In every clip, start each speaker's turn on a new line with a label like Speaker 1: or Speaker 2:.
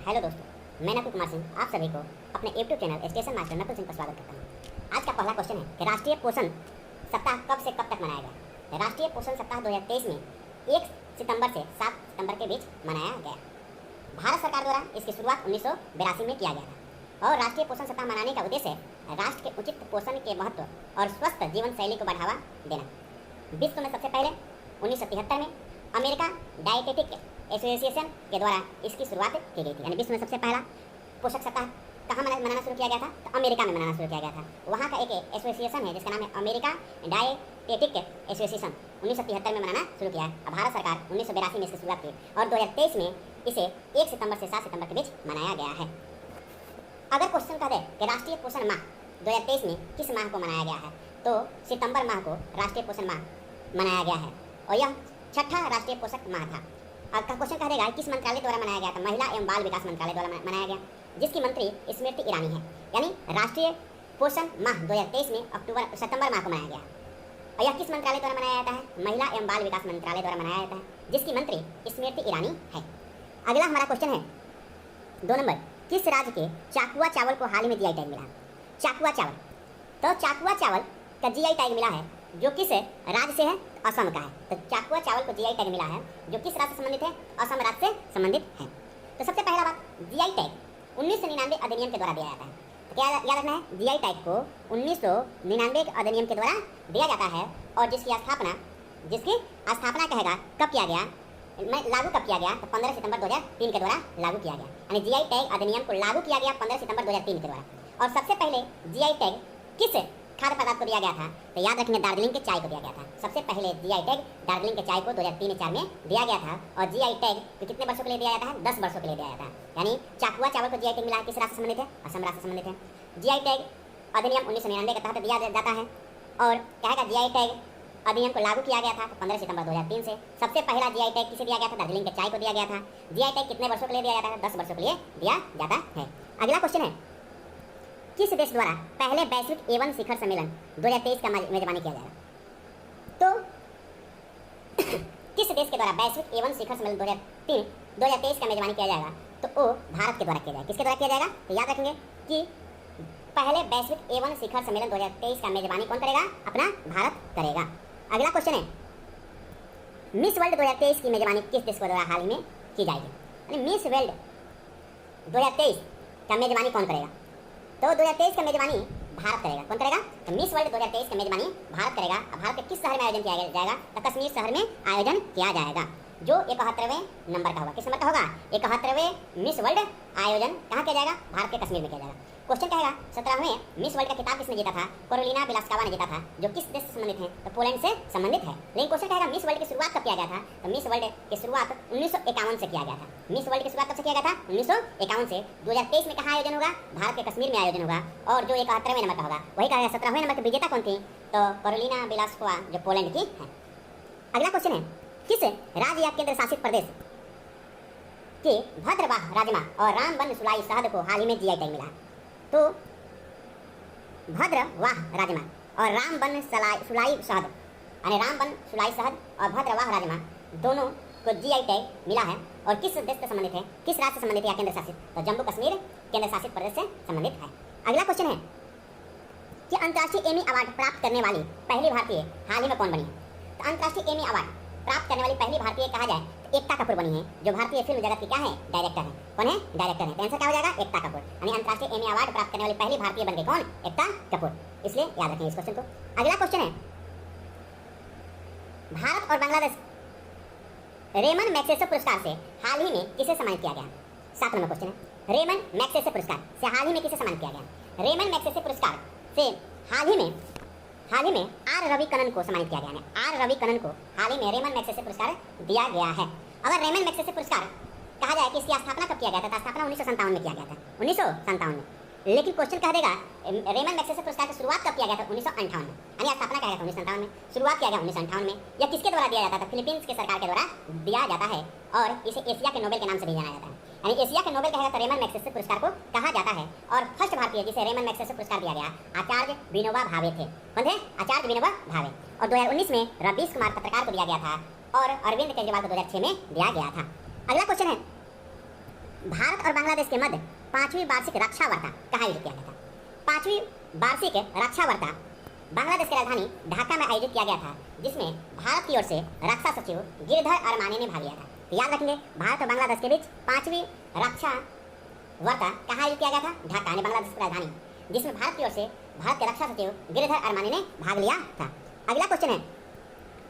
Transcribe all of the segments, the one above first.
Speaker 1: Hello दोस्तों, मैं नकुल कुमार सिंह आप सभी को अपने YouTube channel station master Nakul Singh पर स्वागत करता हूँ। आज का पहला क्वेश्चन है कि राष्ट्रीय पोषण सप्ताह कब से कब तक मनाया गया। राष्ट्रीय पोषण सप्ताह 2023 में 1 सितंबर से 7 सितंबर के बीच मनाया गया। भारत सरकार द्वारा इसकी शुरुआत 1982 में किया गया था और राष्ट्रीय पोषण सप्ताह मनाने का उद्देश्य है राष्ट्र के उचित पोषण के महत्व और स्वस्थ जीवन शैली को बढ़ावा देना। विश्व में सबसे पहले 1973 में अमेरिका डायटेटिक एसोसिएशन के द्वारा इसकी शुरुआत की गई थी। यानी विश्व में सबसे पहला पोषक सप्ताह कहाँ मनाना शुरू किया गया था, तो अमेरिका में मनाना शुरू किया गया था। वहाँ का एक एसोसिएशन है जिसका नाम है अमेरिका डायटेटिक एसोसिएशन। 1973 में मनाना शुरू किया है। भारत सरकार 1982 में इसकी शुरुआत की और 2023 में इसे 1 सितंबर से 7 सितंबर के बीच मनाया गया है। अगर क्वेश्चन कह दे कि राष्ट्रीय पोषण माह 2023 में किस माह को मनाया गया है, तो सितंबर माह को राष्ट्रीय पोषण माह मनाया गया है और यह 6ठा राष्ट्रीय पोषक माह था। अब का क्वेश्चन कह देगा किस मंत्रालय द्वारा मनाया गया था। महिला एवं बाल विकास मंत्रालय द्वारा मनाया गया, जिसकी मंत्री स्मृति ईरानी है। यानी राष्ट्रीय पोषण माह 2023 में सितंबर माह को मनाया गया और यह किस मंत्रालय द्वारा मनाया जाता है, महिला एवं बाल विकास मंत्रालय द्वारा मनाया जाता है, जिसकी मंत्री स्मृति ईरानी है। अगला हमारा क्वेश्चन है 2 नंबर, किस राज्य के चाकुआ चावल को हाल ही में जीआई टैग मिला है। चाकुआ चावल, तो चाकुआ चावल का जीआई टैग मिला है जो किस राज्य से है, असम का है। तो चाकुआ चावल को जीआई टैग मिला है जो किस राज्य से संबंधित है, असम राज्य से संबंधित है। तो सबसे पहला बात, जीआई टैग 1999 अधिनियम के द्वारा दिया जाता है। तो क्या याद रखना है, जीआई टैग को 1999 अधिनियम के द्वारा दिया जाता है और जिसकी स्थापना कहेगा कब किया गया, लागू कब किया गया, तो 15 सितंबर 2003 के द्वारा लागू किया गया। यानी जीआई टैग अधिनियम को लागू किया गया 15 सितंबर 2003 के द्वारा। और सबसे पहले जीआई टैग किस खाद्य पदार्थ को दिया गया था, तो याद रखेंगे दार्जिलिंग के चाय को दिया गया था। सबसे पहले जीआई टैग दार्जिलिंग के चाय को 2003-4 में दिया गया था और जीआई टैग कितने वर्षों के लिए दिया जाता है, 10 वर्षों के लिए दिया जाता है। यानी चाकुआ चावल को जीआई टैग मिला है, किस राज्य से संबंधित है, असम राज्य से संबंधित है। जीआई टैग अधिनियम 1999 के तहत दिया जाता है और कहेगा जीआई टैग अधिनियम को लागू किया गया था 15 सितंबर 2003 से। सबसे पहला जीआई टैग किसे दिया गया था, दार्जिलिंग के चाय को दिया गया था। जीआई टैग कितने वर्षों के लिए दिया जाता है, 10 वर्षों के लिए दिया जाता है। अगला क्वेश्चन है, किस देश द्वारा पहले वैश्विक एवन शिखर सम्मेलन 2023 का मेजबानी किया जाएगा। तो किस देश के द्वारा वैश्विक एवन शिखर सम्मेलन 2023 का मेजबानी किया जाएगा, तो वो भारत के द्वारा किया जाएगा। किसके द्वारा किया जाएगा, तो याद रखेंगे कि पहले वैश्विक एवन शिखर सम्मेलन 2023 का मेजबानी कौन करेगा, अपना भारत करेगा। अगला क्वेश्चन है, मिस वर्ल्ड 2023 की मेजबानी किस देश के द्वारा हाल ही में की जाएगी। यानी मिस वर्ल्ड 2023 का मेजबानी कौन करेगा, तो 2023 का मेजबानी भारत करेगा। कौन करेगा, तो मिस वर्ल्ड 2023 का मेजबानी भारत करेगा। भारत के किस शहर में आयोजन किया जाएगा, तो कश्मीर शहर में आयोजन किया जाएगा, जो 71वें नंबर का होगा। किस नंबर का होगा, 71वें मिस वर्ल्ड आयोजन कहाँ किया जाएगा, भारत के कश्मीर में किया जाएगा। क्वेश्चन कहेगा 17वें मिस वर्ल्ड का खिताब किसने जीता था, कैरोलिना बिलास्कावा ने जीता था, जो किस देश से संबंधित है, तो पोलैंड से संबंधित है। लेकिन क्वेश्चन कहेगा मिस वर्ल्ड की शुरुआत कब किया गया था, तो मिस वर्ल्ड की शुरुआत 1951 से किया गया था। मिस वर्ल्ड की शुरुआत कब से किया गया था, 1951 से। 2023 में कहाँ आयोजन होगा, भारत के कश्मीर में आयोजन होगा और जो 71वें नंबर का होगा वही कहेगा। 17वें नंबर की विजेता कौन थी, तो कैरोलिना बिलास्कावा, जो पोलैंड की है। अगला क्वेश्चन है, किस राज्य या केंद्र शासित प्रदेश के भद्रवाह राजमा और रामबन सुलाई शहद को हाल ही में जीआई टैग मिला है। तो भद्रवाह राजमा और रामबन सुलाई शहद, यानी रामबन सुलाई शहद और भद्रवाह राजमा दोनों को जीआई टैग मिला है और किस देश से संबंधित है, किस राज्य से संबंधित है या केंद्र शासित, तो जम्मू कश्मीर केंद्र शासित प्रदेश से संबंधित है। अगला क्वेश्चन है कि अंतर्राष्ट्रीय एमी अवार्ड प्राप्त करने वाली पहली भारतीय हाल ही में कौन बनी है। तो अंतर्राष्ट्रीय एमी अवार्ड प्राप्त करने वाली पहली भारतीय कहा जाए तो एकता कपूर बनी है, जो भारतीय फिल्म जगत की क्या है, डायरेक्टर है। कौन है, डायरेक्टर है। तो आंसर क्या हो जाएगा, एकता कपूर। यानी अंतर्राष्ट्रीय एमी अवार्ड प्राप्त करने वाली पहली भारतीय बन गई कौन, एकता कपूर। इसलिए याद रखें इस क्वेश्चन को। अगला क्वेश्चन है, भारत और बांग्लादेश रेमन मैग्सेसे पुरस्कार से हाल ही में किसे सम्मानित किया गया। 7 नंबर क्वेश्चन है, रेमन मैग्सेसे पुरस्कार से हाल ही में किसे सम्मानित किया गया। रेमन मैग्सेसे पुरस्कार से हाल ही में आर रवि कनन को सम्मानित किया गया है। आर रवि कनन को हाल ही में रेमन मैग्सेसे पुरस्कार दिया गया है। अगर रेमन मैग्सेसे पुरस्कार कहा जाए कि इसकी स्थापना कब किया गया था, तो स्थापना 1957 में किया गया था, 1957 में। लेकिन क्वेश्चन कह देगा रेमन मैग्सेसे पुरस्कार की शुरुआत कब किया गया था, 1958 में। यानी स्थापना किया गया था 1957 में, शुरुआत किया गया 1958 में। यह किसके द्वारा दिया जाता था, फिलीपींस के सरकार के द्वारा दिया जाता है और इसे एशिया के नोबेल के नाम से भी जाना जाता है। यानी एशिया के नोबेल कहेगा तो रेमन मैग्सेसे पुरस्कार को कहा जाता है। और फर्स्ट भारतीय जिसे रेमन मैग्सेसे पुरस्कार दिया गया आचार्य विनोबा भावे थे। कौन थे, आचार्य विनोबा भावे। और 2019 में रवीश कुमार पत्रकार को दिया गया था और अरविंद केजरीवाल को 2006 में दिया गया था। अगला क्वेश्चन है, भारत और बांग्लादेश के मध्य 5वीं वार्षिक रक्षा वार्ता कहाँ आयोजित किया गया था? 5वीं वार्षिक रक्षा वार्ता बांग्लादेश की राजधानी ढाका में आयोजित किया गया था, जिसमें भारत की ओर से रक्षा सचिव गिरधर अरमाने ने भाग लिया था। तो याद रखेंगे, भारत और बांग्लादेश के बीच 5वीं रक्षा वार्ता कहाँ आयोजित किया गया था? ढाका यानी बांग्लादेश की राजधानी, जिसमें भारत की ओर से भारत के रक्षा सचिव गिरधर अरमाने ने भाग लिया था। अगला क्वेश्चन है,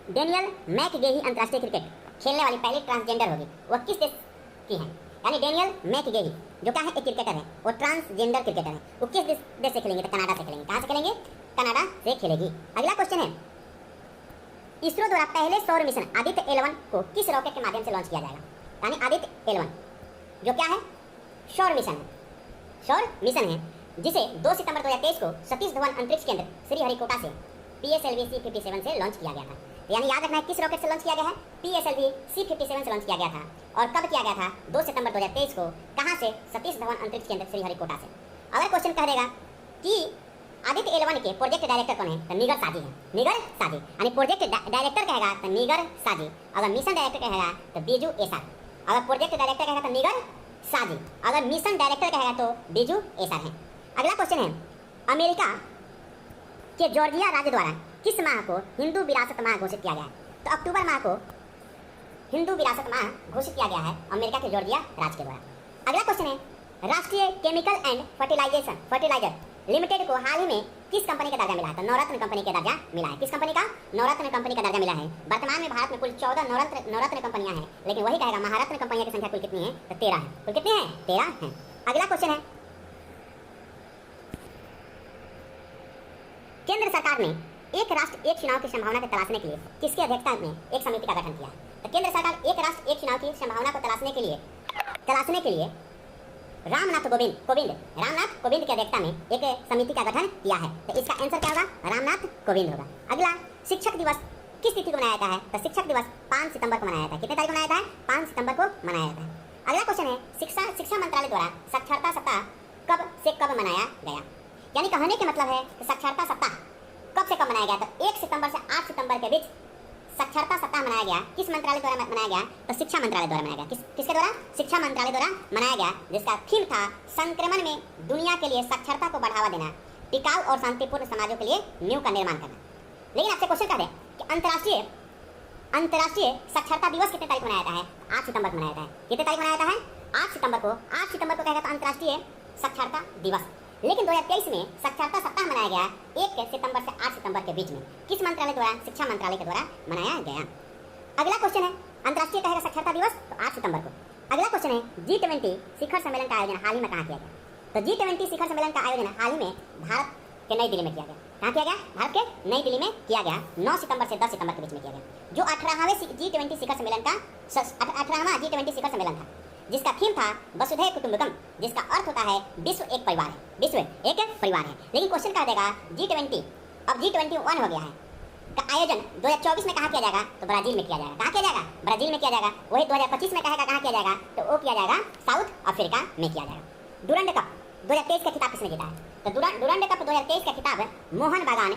Speaker 1: डेनियल मैकगेही अंतर्राष्ट्रीय क्रिकेट खेलने वाली पहली ट्रांसजेंडर होगी, वह किस देश की है? यानी डेनियल मैकगेही जो क्या है, एक क्रिकेटर है, वो ट्रांसजेंडर क्रिकेटर है, वो किस देश से खेलेंगे? तो कनाडा से खेलेंगे। कहाँ से खेलेंगे? कनाडा से खेलेगी। अगला क्वेश्चन है, इसरो द्वारा पहले सौर मिशन आदित्य 11 को किस रॉकेट के माध्यम से लॉन्च किया जाएगा? यानी आदित्य 11 जो क्या है, सौर मिशन है, सौर मिशन है, जिसे 2 सितंबर 2023 को सतीश धवन अंतरिक्ष केंद्र श्रीहरिकोटा से PSLV C-57 से लॉन्च किया गया था। यानी याद रखना है किस रॉकेट से लॉन्च किया गया है? PSLV C-57 से लॉन्च किया गया था। और कब किया गया था? 2 सितंबर 2023 को। कहाँ से? सतीश धवन अंतरिक्ष केंद्र श्रीहरिकोटा से। अगर क्वेश्चन कह देगा कि आदित्य 11 के प्रोजेक्ट डायरेक्टर कौन है? तो निगर साजी है, निगर साजी। यानी प्रोजेक्ट डायरेक्टर कहेगा तो निगर साजी, अगर मिशन डायरेक्टर कहेगा तो बीजू एसार। अगर प्रोजेक्ट डायरेक्टर कहेगा तो निगर साजी, अगर मिशन डायरेक्टर कहेगा तो बीजू एसार है। अगला क्वेश्चन है, अमेरिका के जॉर्जिया राज्य द्वारा किस माह को हिंदू विरासत माह घोषित किया गया है? तो अक्टूबर माह को हिंदू विरासत माह घोषित किया गया है अमेरिका के जॉर्जिया राज्य के द्वारा। अगला क्वेश्चन है, राष्ट्रीय केमिकल एंड फर्टिलाइजर लिमिटेड को हाल ही में किस कंपनी का दर्जा मिला है? तो नवरत्न कंपनी का दर्जा मिला है। किस कंपनी का? नवरत्न कंपनी का दर्जा मिला है। वर्तमान में भारत में कुल 14 नवरत्न कंपनियां हैं, लेकिन वही कहेगा महारत्न कंपनियों की संख्या कुल कितनी है? तो 13 है। कुल कितनी है? 13 है। अगला क्वेश्चन है, केंद्र सरकार ने एक राष्ट्र एक चुनाव की संभावना को तलाशने के लिए किसकी अध्यक्षता में एक समिति का गठन किया है? तो केंद्र सरकार एक राष्ट्र एक चुनाव की संभावना को तलाशने के लिए रामनाथ कोविंद की अध्यक्षता में एक समिति का गठन किया है। तो इसका आंसर क्या होगा? रामनाथ कोविंद होगा। अगला, शिक्षक दिवस किस तिथि को मनाया जाता है? तो शिक्षक दिवस 5 सितंबर को मनाया जाता है। कितने तारीख को मनाया जाता है? 5 सितंबर को मनाया जाता है। अगला क्वेश्चन है, शिक्षा मंत्रालय द्वारा साक्षरता सप्ताह कब से कब मनाया गया? यानी कहने के मतलब है कि साक्षरता सप्ताह कब से कब मनाया गया? तो 1 सितंबर से 8 सितंबर के बीच साक्षरता सप्ताह मनाया गया। किस मंत्रालय द्वारा मनाया गया? तो शिक्षा मंत्रालय द्वारा मनाया गया। किसके द्वारा? शिक्षा मंत्रालय द्वारा मनाया गया, जिसका थीम था संक्रमण में दुनिया के लिए साक्षरता को बढ़ावा देना, टिकाऊ और शांतिपूर्ण समाजों के लिए नींव का निर्माण करना। लेकिन आपसे क्वेश्चन कर दे कि अंतर्राष्ट्रीय साक्षरता दिवस कितने तारीख को मनाया जाता है? 8 सितंबर को मनाया जाता है। कितने तारीख को मनाया जाता है? 8 सितंबर को। 8 सितंबर को कहेगा तो अंतर्राष्ट्रीय साक्षरता दिवस। लेकिन 2023 में साक्षरता सप्ताह मनाया गया 1 सितंबर से 8 सितंबर के बीच में। किस मंत्रालय द्वारा? शिक्षा मंत्रालय के द्वारा मनाया गया। अगला क्वेश्चन है, अंतर्राष्ट्रीय कहेगा साक्षरता दिवस तो 8 सितंबर को। अगला क्वेश्चन है, G20 शिखर सम्मेलन का आयोजन हाल ही में कहाँ किया गया? तो G20 शिखर सम्मेलन का आयोजन हाल ही में भारत के नई दिल्ली में किया गया। कहाँ किया गया? भारत के नई दिल्ली में किया गया। 9 सितंबर से 10 सितंबर के बीच में किया गया। जो 18वां G20 शिखर सम्मेलन का 18वां G20 शिखर सम्मेलन था, जिसका थीम था वसुधैव कुटुंबकम, जिसका अर्थ होता है विश्व एक परिवार है। विश्व एक परिवार है। लेकिन क्वेश्चन कहा देगा G20 अब G21 हो गया है, का आयोजन 2024 में कहाँ किया जाएगा? तो ब्राजील में किया जाएगा। कहाँ किया जाएगा? ब्राजील में किया जाएगा। वही 2025 में कहेगा कहाँ किया जाएगा? तो वो किया जाएगा साउथ अफ्रीका में किया जाएगा। डुरंड कप 2023 का खिताब किसने जीता है? तो डुरंड कप 2023 का खिताब मोहन बागान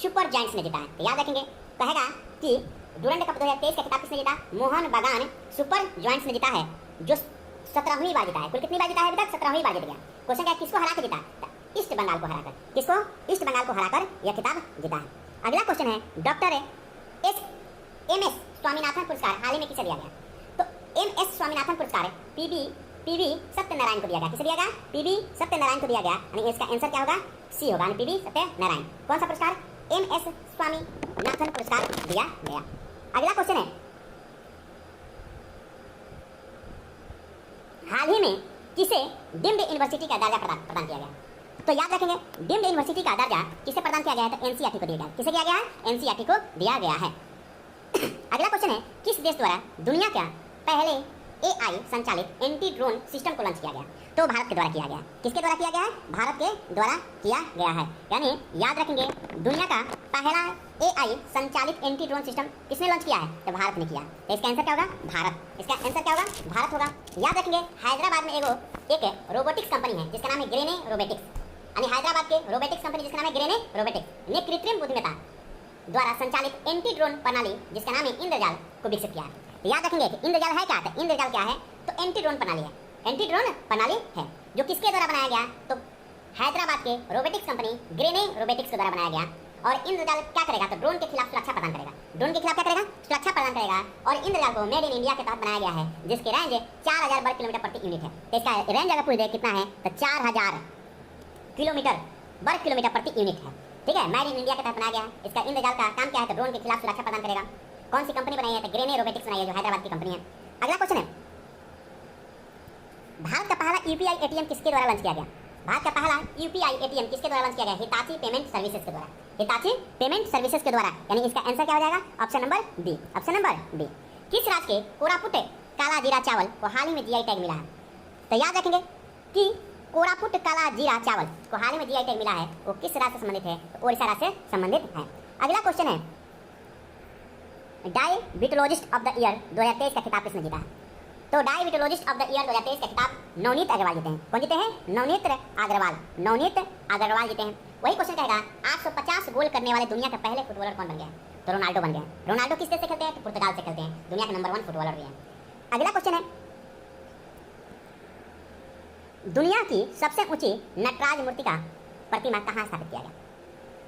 Speaker 1: सुपर जायंट्स ने जीता है। तो याद रखेंगे, कहेगा कि डुरंड कप 2023 का खिताब किसने जीता? मोहन बागान सुपर जायंट्स ने जीता है, जो 17वीं बार जीता है। कुल कितनी बार जीता है अभी तक? 17वीं बार जीत गया। क्वेश्चन क्या है, किसको हरा कर जीता? ईस्ट बंगाल को हराकर। किसको? ईस्ट बंगाल को हराकर यह खिताब जीता है। अगला क्वेश्चन है, डॉक्टर MS स्वामीनाथन पुरस्कार हाल ही में किसे दिया गया? तो MS स्वामीनाथन पुरस्कार PV सत्यनारायण को दिया गया। किसे दिया गया? PV सत्यनारायण को दिया गया। यानी इसका आंसर क्या होगा? C होगा, यानी PV सत्यनारायण। कौन सा पुरस्कार? MS स्वामीनाथन पुरस्कार दिया गया। अगला क्वेश्चन है, हाल ही में किसे डीम्ड यूनिवर्सिटी का दर्जा प्रदान किया गया? तो याद रखेंगे, डीम्ड यूनिवर्सिटी का दर्जा किसे प्रदान किया गया है? तो NCERT को दिया गया। किसे दिया गया है? NCERT को दिया गया है। अगला क्वेश्चन है, किस देश द्वारा दुनिया का पहले AI संचालित एंटी ड्रोन सिस्टम को लॉन्च किया गया? तो भारत के द्वारा किया गया। किसके द्वारा किया गया है? भारत के द्वारा किया गया है। यानी याद रखेंगे, दुनिया का पहला AI संचालित एंटी ड्रोन सिस्टम किसने लॉन्च किया है? तो भारत ने किया। तो इसका आंसर क्या होगा? भारत। इसका आंसर क्या होगा? भारत होगा। याद रखेंगे, हैदराबाद में एक रोबोटिक्स कंपनी है जिसका नाम है ग्रेने रोबोटिक्स। यानी हैदराबाद के रोबोटिक्स कंपनी जिसका नाम है ग्रेने रोबोटिक्स ने कृत्रिम बुद्धिमत्ता द्वारा संचालित एंटी ड्रोन प्रणाली जिसका नाम है इंद्रजाल को विकसित किया है। तो याद रखेंगे कि इंद्रजाल है क्या? तो इंद्रजाल क्या है? तो एंटी ड्रोन प्रणाली है। एंटी ड्रोन प्रणाली है, जो किसके द्वारा बनाया गया? तो हैदराबाद के रोबोटिक्स कंपनी ग्रेने रोबोटिक्स के द्वारा बनाया गया। और इंद्रजाल क्या करेगा? तो ड्रोन के खिलाफ सुरक्षा प्रदान करेगा। ड्रोन के खिलाफ क्या करेगा? सुरक्षा प्रदान करेगा। और इंद्रजाल को मेड इन इंडिया के तहत बनाया गया है, जिसकी रेंज 4000 वर्ग किलोमीटर प्रति यूनिट है। तो इसका रेंज अगर पूछ दे कितना है, तो 4000 किलोमीटर वर्ग किलोमीटर प्रति यूनिट है। ठीक है, मेड इन इंडिया के तहत बनाया गया है। इसका इंद्रजाल का काम क्या है? तो ड्रोन के खिलाफ सुरक्षा प्रदान करेगा। कौन सी कंपनी बनाई है? तो ग्रेने रोबोटिक्स बनाई है, जो हैदराबाद की कंपनी है। अगला क्वेश्चन है, भारत का पहला यूपीआई एटीएम किसके द्वारा लॉन्च किया गया? भारत का पहला यूपीआई एटीएम किसके द्वारा लॉन्च किया गया? हिताची पेमेंट सर्विसेज के द्वारा। हिताची पेमेंट सर्विसेज के द्वारा, यानी इसका आंसर क्या हो जाएगा? Option number B. Option number B. किस राज्य के कोरापुट काला जीरा चावल को हाल ही में जीआई टैग मिला है? तो याद रखेंगे कि कोरापुट काला जीरा चावल को हाल ही में जीआई टैग मिला है, वो किस राज्य से संबंधित है? तो ओडिशा राज्य से संबंधित है। अगला क्वेश्चन है, डायबिटोलॉजिस्ट ऑफ द ईयर 2023 का खिताब किसने जीता है? तो डायबिटोलॉजिस्ट ऑफ द ईयर 2023 का खिताब नवनीत अग्रवाल जीते हैं। कौन जीते हैं? नवनीत अग्रवाल। नवनीत अग्रवाल जीते हैं। वही क्वेश्चन कहेगा, 850 गोल करने वाले दुनिया के पहले फुटबॉलर कौन बन गया? तो रोनाल्डो बन गया। रोनाल्डो किस देश से खेलते हैं? तो पुर्तगाल से खेलते हैं। दुनिया के नंबर 1 फुटबॉलर भी हैं। अगला क्वेश्चन है, दुनिया की सबसे ऊंची नटराज मूर्ति का प्रतिमा कहाँ स्थापित किया गया?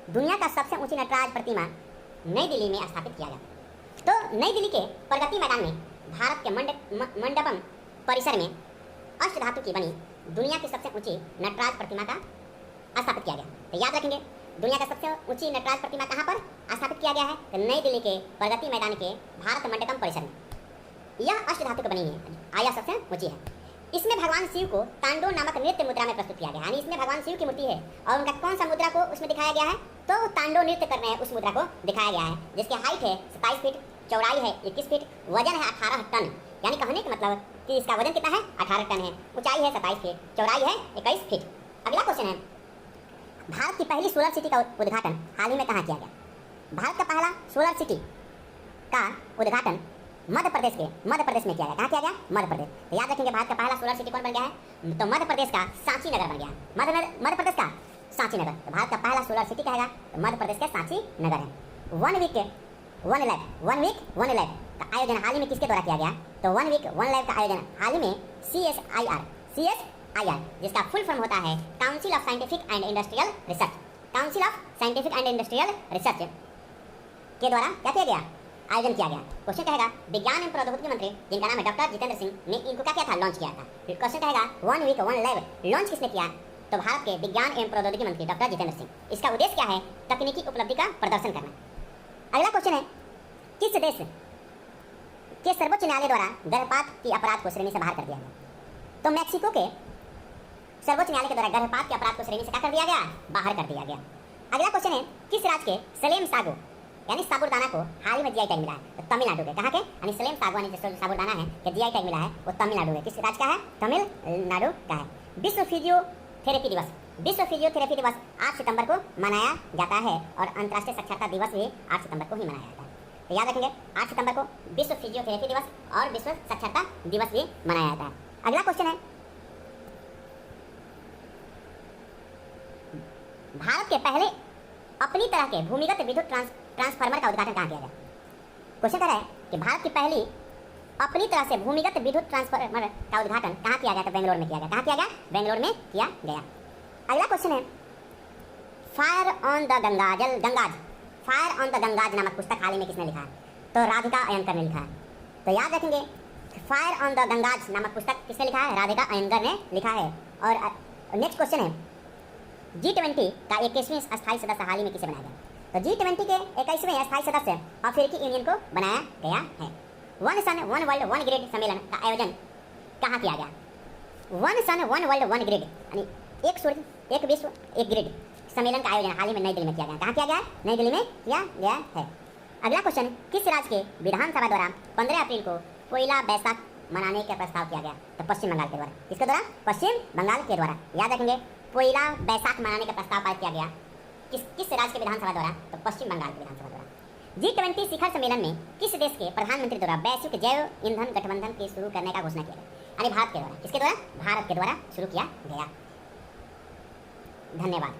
Speaker 1: दुनिया का सबसे ऊंची नटराज प्रतिमा नई दिल्ली में स्थापित किया गया। तो नई दिल्ली के प्रगति मैदान में भारत के मंडपम परिसर में अष्टधातु की बनी दुनिया की सबसे ऊंची नटराज प्रतिमा का स्थापित किया गया। तो याद रखेंगे, दुनिया का सबसे ऊंची नटराज प्रतिमा कहाँ पर स्थापित किया गया है? तो नई दिल्ली के प्रगति मैदान के भारत मंडपम परिसर में। यह अष्टधातु की बनी है, आया सबसे ऊंची है। इसमें भगवान शिव को तांडव नामक नृत्य मुद्रा में प्रस्तुत किया गया, यानी इसमें भगवान शिव की मूर्ति है और उनका कौन सा मुद्रा को उसमें दिखाया गया है? तो तांडव नृत्य कर रहे हैं उस मुद्रा को दिखाया गया है, जिसकी हाइट है 27 फीट, चौड़ाई है 21 फीट, वजन है 18 टन। यानी कहने का मतलब कि इसका वजन कितना है? 18 टन है। ऊंचाई है 27 फीट, चौड़ाई है 21 फीट। अगला क्वेश्चन है, भारत की पहली सोलर सिटी का उद्घाटन हाल ही में कहाँ किया गया? भारत का पहला सोलर सिटी का उद्घाटन मध्य प्रदेश में किया गया। कहाँ किया गया? मध्य प्रदेश। तो याद रखेंगे, भारत का पहला सोलर सिटी कौन बन गया है? तो मध्य प्रदेश का सांची नगर बन गया। मध्य प्रदेश का सांची नगर। तो भारत का पहला सोलर सिटी कहेगा तो मध्य प्रदेश का सांची नगर है। वन वीक वन लाइफ का आयोजन हाल ही में किसके द्वारा किया गया? तो वन वीक वन लाइफ का आयोजन हाल ही में CSIR, जिसका फुल फॉर्म होता है council of scientific and industrial research. Council of scientific and industrial research के द्वारा क्या किया गया? आयोजन किया गया। क्वेश्चन कहेगा, विज्ञान एवं प्रौद्योगिकी मंत्री जिनका नाम है डॉक्टर जितेंद्र सिंह ने इनको क्या किया था? लॉन्च किया था। फिर क्वेश्चन कहेगा, one week one live launch किसने किया? तो भारत के विज्ञान एवं प्रौद्योगिकी मंत्री डॉक्टर जितेंद्र सिंह। इसका उद्देश्य क्या है? तकनीकी उपलब्धि का प्रदर्शन करना। अगला क्वेश्चन है, किस देश के सर्वोच्च न्यायालय द्वारा गर्भपात की अपराध को श्रेणी से बाहर कर दिया गया? तो मैक्सिको के सर्वोच्च न्यायालय के द्वारा गर्भपात के अपराध को श्रेणी से क्या कर दिया गया? बाहर कर दिया गया। अगला क्वेश्चन है, किस राज्य के सलेम सागो यानी साबूदाना को हाल ही में जीआई टैग मिला है? तो तमिलनाडु के। कहाँ के? यानी सलेम सागो यानी जो साबूदाना है कि जीआई टैग मिला है वो तमिलनाडु में। किस राज्य का है? तमिलनाडु का है। विश्व फिजियोथेरेपी दिवस 8 सितंबर को मनाया जाता है और अंतर्राष्ट्रीय साक्षरता दिवस भी 8 सितंबर को ही मनाया जाता है। तो याद रखेंगे, 8 सितंबर को विश्व फिजियोथेरेपी दिवस और विश्व साक्षरता दिवस भी मनाया जाता है। अगला क्वेश्चन है, भारत के पहले अपनी तरह के भूमिगत विद्युत ट्रांसफार्मर का उद्घाटन कहाँ किया गया? क्वेश्चन कर रहा है कि भारत की पहली अपनी तरह से भूमिगत विद्युत ट्रांसफार्मर का उद्घाटन कहाँ किया गया? तो बेंगलोर में किया गया। कहाँ किया गया? बेंगलोर में किया गया। अगला क्वेश्चन है, फायर ऑन द गंगाज नामक पुस्तक हाल ही में किसने लिखा है? तो राधिका अयंकर ने लिखा है। तो याद रखेंगे, फायर ऑन द गंगाज नामक पुस्तक किसने लिखा है? राधिका अयंकर ने लिखा है। और नेक्स्ट क्वेश्चन है, G20 का 21वें अस्थायी सदस्य हाल ही में किसे बनाया गया? तो G20 के 21वें अस्थायी सदस्य अफ्रीकी यूनियन को बनाया गया है। One sun one world one grid सम्मेलन का आयोजन कहाँ किया गया? One sun one world one grid यानी एक सूर्य एक विश्व एक ग्रिड सम्मेलन का आयोजन हाल ही में नई दिल्ली में किया गया। कहाँ किया गया? नई दिल्ली में किया गया है। अगला क्वेश्चन, किस राज्य के विधानसभा द्वारा 15 अप्रैल को पोइला बैसाख मनाने का प्रस्ताव किया गया? तो पश्चिम बंगाल के द्वारा। किसके द्वारा? पश्चिम बंगाल के द्वारा। याद रखेंगे, पोइला बैसाख मनाने का प्रस्ताव पारित किया गया किस राज्य के विधानसभा द्वारा? तो पश्चिम बंगाल के विधानसभा द्वारा। G20 शिखर सम्मेलन में किस देश के प्रधानमंत्री द्वारा वैश्विक जैव ईंधन गठबंधन के शुरू करने का घोषणा किया गया? यानी भारत के द्वारा। किसके द्वारा? भारत के द्वारा शुरू किया गया। धन्यवाद।